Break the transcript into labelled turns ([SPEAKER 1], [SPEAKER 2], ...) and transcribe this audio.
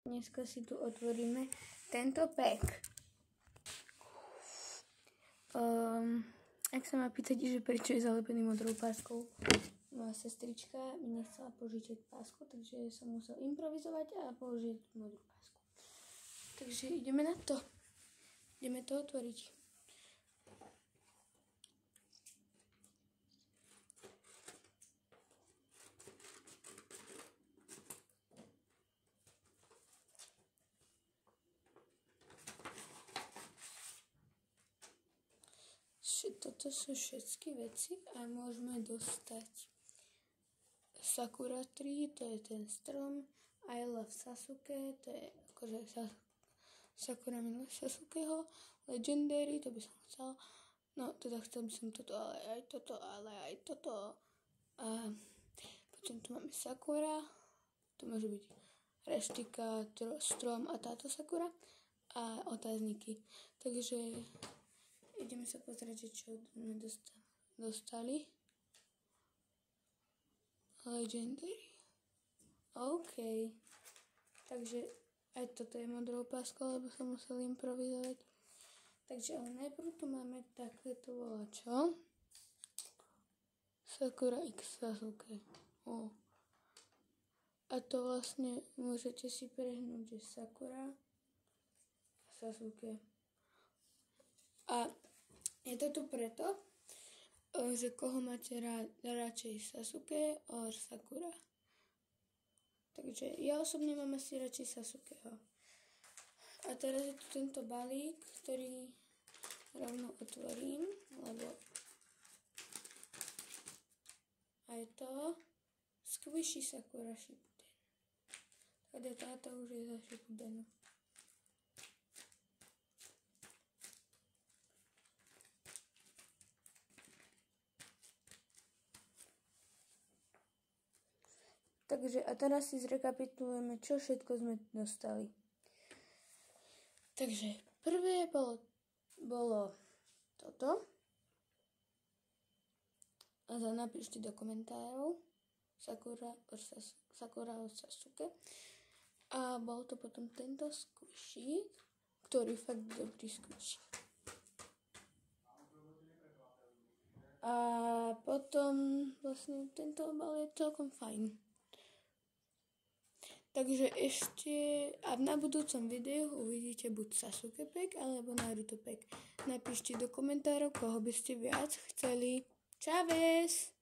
[SPEAKER 1] Dneska si tu otvoríme tento pack. Ak sa ma pýtate, že prečo je zalepený modrou páskou, moja sestrička mi nechcela požičať pásku, takže som musel improvizovať a použiť modrú pásku. Takže ideme na to. Ideme to otvoriť. Toto sú všetky veci a môžeme dostať Sakura Tree, to je ten strom, I Love Sasuke, to je akože Sakura miluje Sasukeho, Legendary, to by som chcel, no teda chcel by som toto, ale aj toto. A potom tu máme Sakura, to môže byť reštika, strom a táto Sakura a otázniky. Takže ideme sa pozrieť, čo sme dostali. Legendary. OK. Takže aj toto je modrou páskou, lebo som musel improvizovať. Takže ale najprv tu máme takéto volačo. Sakura X Sasuke. A to vlastne môžete si prehnúť, že Sakura a Sasuke. A je to tu preto, že koho máte radšej Sasuke or Sakura. Takže ja osobne mám asi radšej Sasukeho. A teraz je tu tento balík, ktorý rovno otvorím, lebo aj to Squishy Sakura Shippuden. Teda táto už je za Shippudenu. Takže a teraz si zrekapitulujeme, čo všetko sme dostali. Takže prvé bolo toto. A napíšte do komentárov Sakura od Sasuke. A bol to potom tento squishy, ktorý fakt dobrý squishy. A potom vlastne tento obal je celkom fajn. Takže ešte a na budúcom videu uvidíte buď Sasuke pack alebo Naruto pack. Napíšte do komentárov, koho by ste viac chceli. Čaves!